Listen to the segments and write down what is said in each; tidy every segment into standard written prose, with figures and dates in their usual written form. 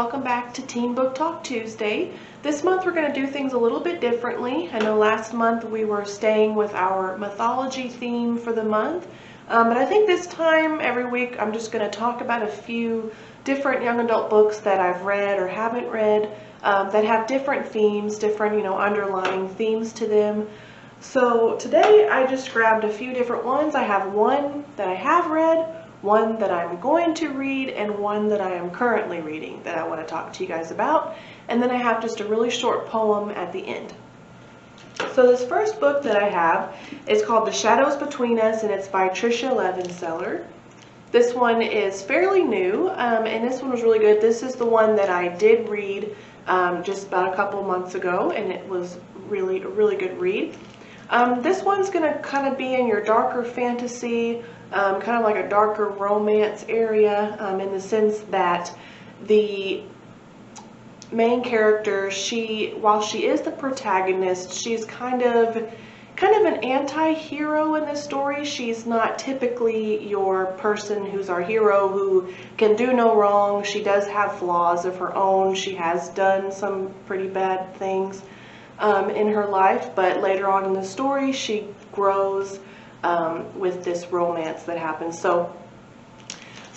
welcome back to Teen Book Talk Tuesday. This month we're going to do things a little bit differently. I know last month we were staying with our mythology theme for the month, but I think this time every week I'm just going to talk about a few different young adult books that I've read or haven't read that have different themes, different underlying themes to them. So today I just grabbed a few different ones. I have one that I have read, one that I'm going to read, and one that I am currently reading that I want to talk to you guys about. And then I have just a really short poem at the end. So this first book that I have is called The Shadows Between Us, and it's by Tricia Levenseller. This one is fairly new, and this one was really good. This is the one that I did read just about a couple months ago, and it was really a really good read. This one's going to kind of be in your darker fantasy, kind of like a darker romance area, in the sense that the main character, while she is the protagonist, she's kind of an anti-hero in this story. She's not typically your person who's our hero who can do no wrong. She does have flaws of her own. She has done some pretty bad things in her life, but later on in the story she grows with this romance that happens. So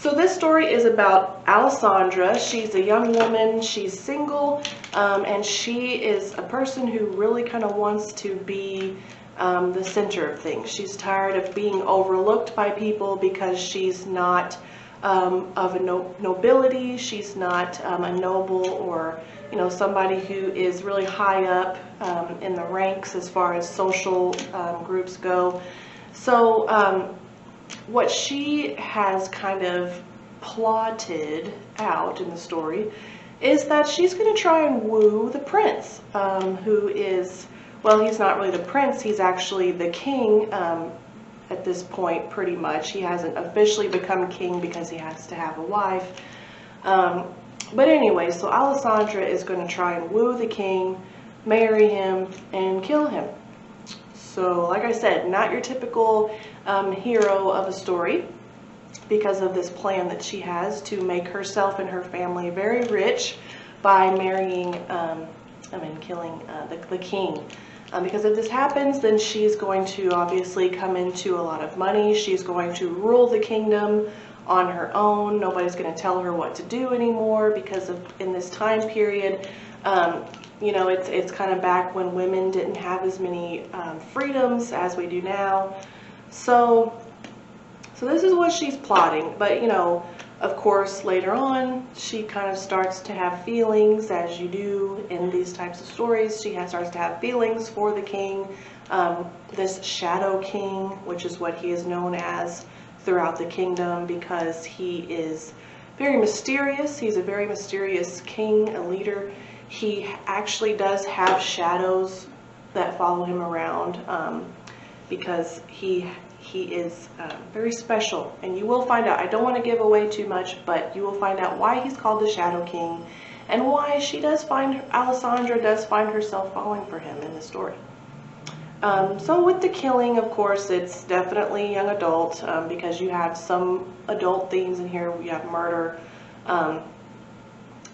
this story is about Alessandra. She's a young woman, she's single, and she is a person who really kind of wants to be the center of things. She's tired of being overlooked by people because she's not of a nobility, she's not a noble or somebody who is really high up in the ranks as far as social groups go. So what she has kind of plotted out in the story is that she's going to try and woo the prince, who is, well, he's not really the prince, he's actually the king at this point, pretty much. He hasn't officially become king because he has to have a wife. But anyway, so Alessandra is going to try and woo the king, marry him, and kill him. So, like I said, not your typical hero of a story, because of this plan that she has to make herself and her family very rich by marrying, killing the king. Because if this happens, then she's going to obviously come into a lot of money. She's going to rule the kingdom on her own. Nobody's going to tell her what to do anymore, because in this time period, it's kind of back when women didn't have as many freedoms as we do now. So this is what she's plotting. But of course, later on, she kind of starts to have feelings, as you do in these types of stories. She starts to have feelings for the king, this Shadow King, which is what he is known as throughout the kingdom, because he is very mysterious. He's a very mysterious king, a leader. He actually does have shadows that follow him around, because he is very special, and you will find out. I don't want to give away too much, but you will find out why he's called the Shadow King and why Alessandra does find herself falling for him in the story. So with the killing, of course, it's definitely young adult, because you have some adult themes in here. You have murder,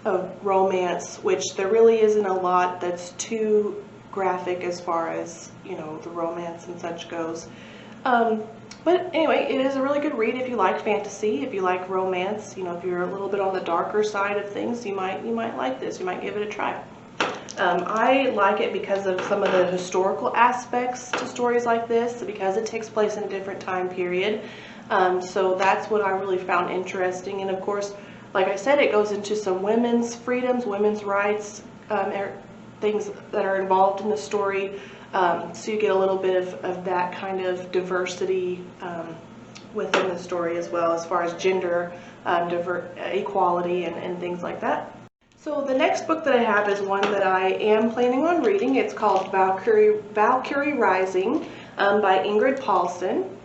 of romance, which there really isn't a lot that's too graphic as far as the romance and such goes. But anyway, it is a really good read if you like fantasy, if you like romance. If you're a little bit on the darker side of things, you might like this. You might give it a try. I like it because of some of the historical aspects to stories like this, because it takes place in a different time period. So that's what I really found interesting. And of course, like I said, it goes into some women's freedoms, women's rights, things that are involved in the story. So you get a little bit of that kind of diversity within the story, as well as far as gender equality and things like that. So the next book that I have is one that I am planning on reading. It's called Valkyrie Rising by Ingrid Paulson.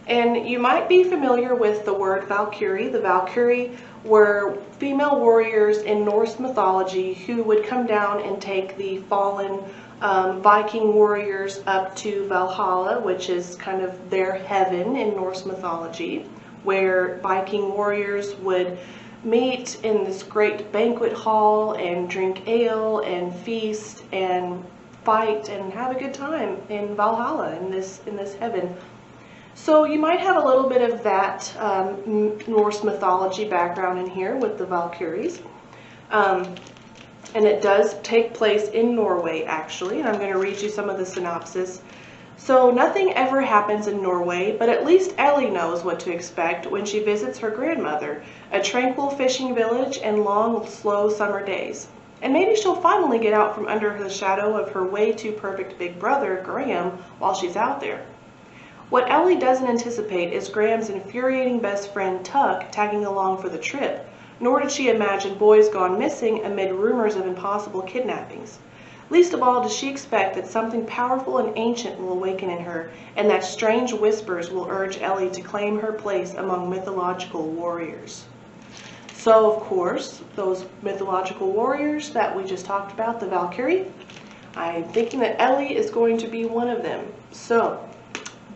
And you might be familiar with the word Valkyrie. The Valkyrie were female warriors in Norse mythology who would come down and take the fallen Viking warriors up to Valhalla, which is kind of their heaven in Norse mythology, where Viking warriors would meet in this great banquet hall and drink ale and feast and fight and have a good time in Valhalla, in this heaven. So you might have a little bit of that Norse mythology background in here with the Valkyries. And it does take place in Norway, actually, and I'm going to read you some of the synopsis. So nothing ever happens in Norway, but at least Ellie knows what to expect when she visits her grandmother, a tranquil fishing village and long, slow summer days. And maybe she'll finally get out from under the shadow of her way too perfect big brother, Graham, while she's out there. What Ellie doesn't anticipate is Graham's infuriating best friend, Tuck, tagging along for the trip, nor did she imagine boys gone missing amid rumors of impossible kidnappings. Least of all does she expect that something powerful and ancient will awaken in her, and that strange whispers will urge Ellie to claim her place among mythological warriors. So, of course, those mythological warriors that we just talked about, the Valkyrie, I'm thinking that Ellie is going to be one of them. So,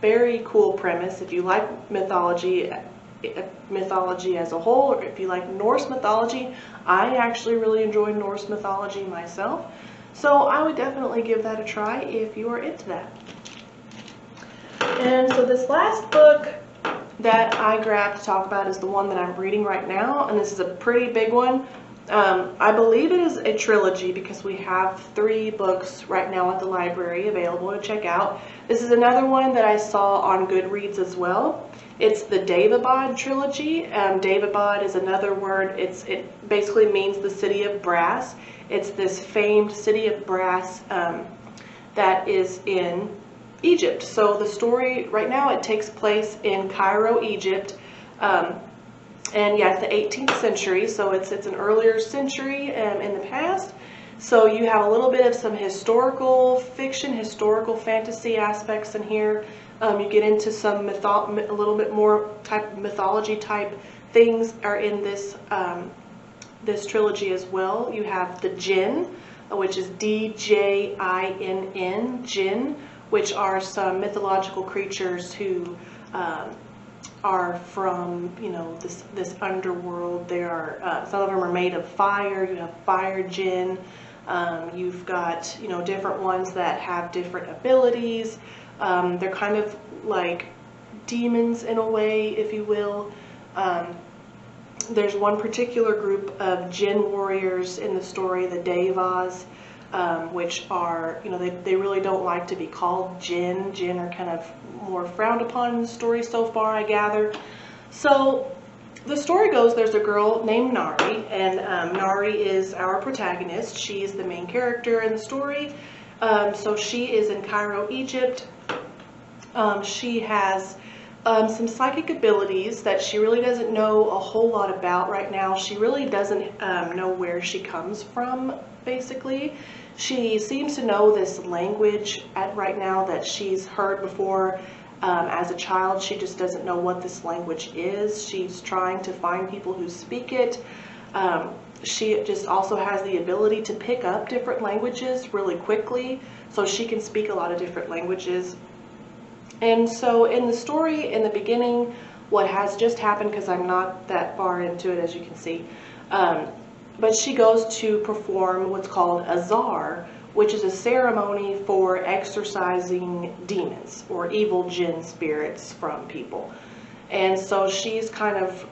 very cool premise. If you like mythology as a whole, or if you like Norse mythology, I actually really enjoy Norse mythology myself, so I would definitely give that a try if you are into that. And so this last book that I grabbed to talk about is the one that I'm reading right now, and this is a pretty big one. I believe it is a trilogy because we have 3 books right now at the library available to check out. This is another one that I saw on Goodreads as well. It's the Devapod Trilogy. Devapod is another word. It basically means the city of brass. It's this famed city of brass that is in Egypt. So the story right now, it takes place in Cairo, Egypt. And yeah, it's the 18th century, so it's an earlier century in the past. So you have a little bit of some historical fiction, historical fantasy aspects in here. You get into some a little bit more type mythology type things are in this this trilogy as well. You have the Jinn, which is D-J-I-N-N, Jinn, which are some mythological creatures who are from, you know, this underworld. They are some of them are made of fire. You have fire Jinn. You've got, you know, different ones that have different abilities. They're kind of like demons in a way, if you will. There's one particular group of Jinn warriors in the story, the Devas, which are, you know, they really don't like to be called Jinn. Jinn are kind of more frowned upon in the story so far, I gather. So the story goes, there's a girl named Nari, and Nari is our protagonist. She is the main character in the story. So she is in Cairo, Egypt. She has some psychic abilities that she really doesn't know a whole lot about right now. She really doesn't know where she comes from, basically. She seems to know this language right now that she's heard before as a child. She just doesn't know what this language is. She's trying to find people who speak it. She just also has the ability to pick up different languages really quickly, so she can speak a lot of different languages. And so in the story, in the beginning, what has just happened, because I'm not that far into it, as you can see, but she goes to perform what's called a czar, which is a ceremony for exorcising demons or evil Jinn spirits from people. And so she's kind of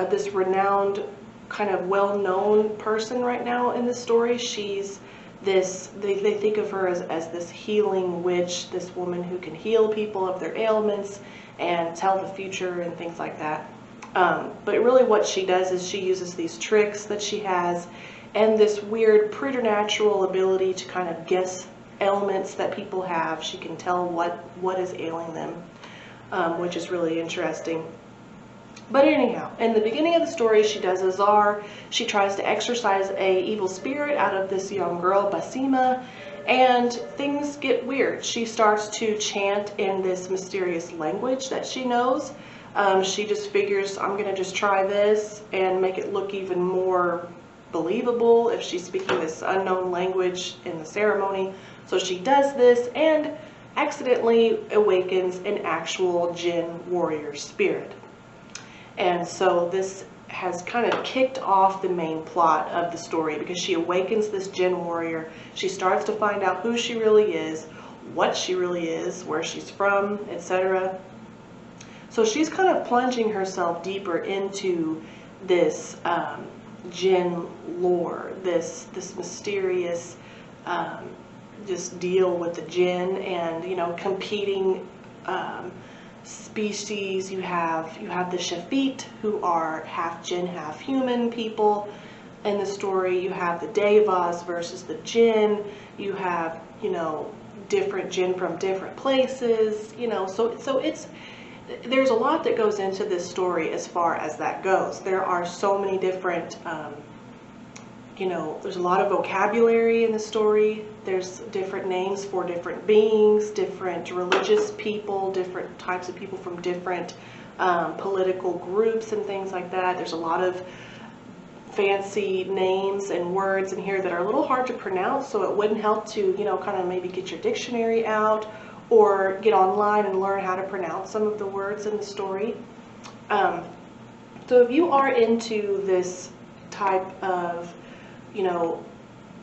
this renowned, kind of well-known person right now in the story. She's this, they think of her as this healing witch, this woman who can heal people of their ailments and tell the future and things like that. But really what she does is she uses these tricks that she has and this weird preternatural ability to kind of guess ailments that people have. She can tell what is ailing them, which is really interesting. But anyhow, in the beginning of the story, she does a czar. She tries to exorcise a evil spirit out of this young girl, Basima, and things get weird. She starts to chant in this mysterious language that she knows. She just figures, I'm going to just try this and make it look even more believable if she's speaking this unknown language in the ceremony. So she does this and accidentally awakens an actual Jinn warrior spirit. And so this has kind of kicked off the main plot of the story, because she awakens this Djinn warrior. She starts to find out who she really is, what she really is, where she's from, etc. So she's kind of plunging herself deeper into this Djinn lore, this mysterious just deal with the Djinn, and you know, competing species. You have the Shafit, who are half Djinn, half human people in the story. You have the Devas versus the Djinn. You have, you know, different Djinn from different places. You know, so there's a lot that goes into this story as far as that goes. There are so many different, you know, there's a lot of vocabulary in the story. There's different names for different beings, different religious people, different types of people from different political groups and things like that. There's a lot of fancy names and words in here that are a little hard to pronounce, so it wouldn't help to, you know, kind of maybe get your dictionary out or get online and learn how to pronounce some of the words in the story. So if you are into this type of, you know,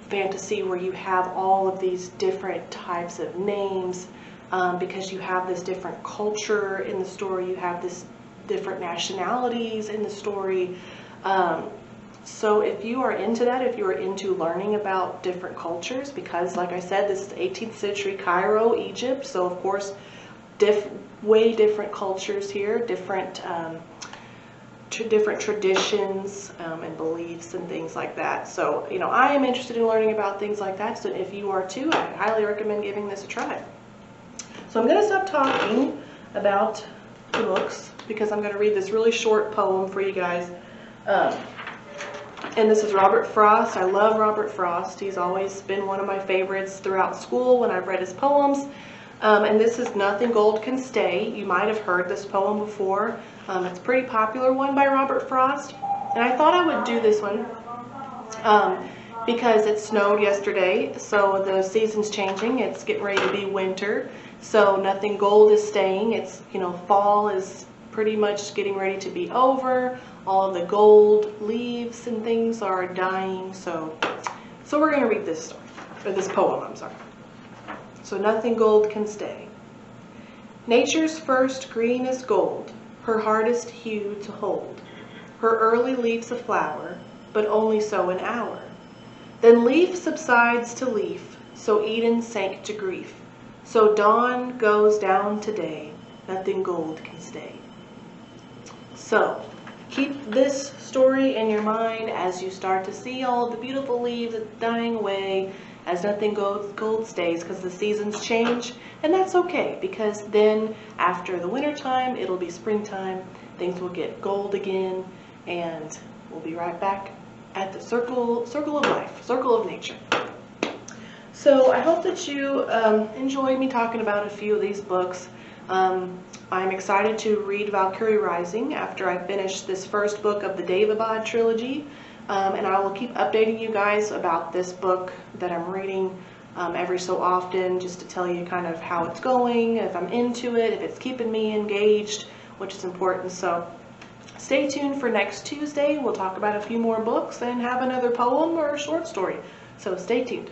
fantasy where you have all of these different types of names, because you have this different culture in the story, you have this different nationalities in the story. So if you are into that, if you are into learning about different cultures, because like I said, this is 18th century Cairo, Egypt, so of course way different cultures here, different different traditions and beliefs and things like that. So, you know, I am interested in learning about things like that, so if you are too, I highly recommend giving this a try. So I'm going to stop talking about the books, because I'm going to read this really short poem for you guys. And this is Robert Frost. I love Robert Frost. He's always been one of my favorites throughout school when I've read his poems. And this is Nothing Gold Can Stay. You might have heard this poem before. It's a pretty popular one by Robert Frost. And I thought I would do this one because it snowed yesterday. So the season's changing. It's getting ready to be winter. So nothing gold is staying. It's, you know, fall is pretty much getting ready to be over. All of the gold leaves and things are dying. So we're going to read this story, or this poem, I'm sorry. So Nothing Gold Can Stay. Nature's first green is gold, her hardest hue to hold. Her early leaves a flower, but only so an hour. Then leaf subsides to leaf, so Eden sank to grief. So dawn goes down to day, nothing gold can stay. So keep this story in your mind as you start to see all of the beautiful leaves dying away, as nothing gold stays, because the seasons change, and that's okay, because then after the winter time, it'll be springtime, things will get gold again, and we'll be right back at the circle of life, circle of nature. So I hope that you enjoyed me talking about a few of these books. I'm excited to read Valkyrie Rising after I finish this first book of the Devapod Trilogy. And I will keep updating you guys about this book that I'm reading every so often, just to tell you kind of how it's going, if I'm into it, if it's keeping me engaged, which is important. So stay tuned for next Tuesday. We'll talk about a few more books and have another poem or a short story. So stay tuned.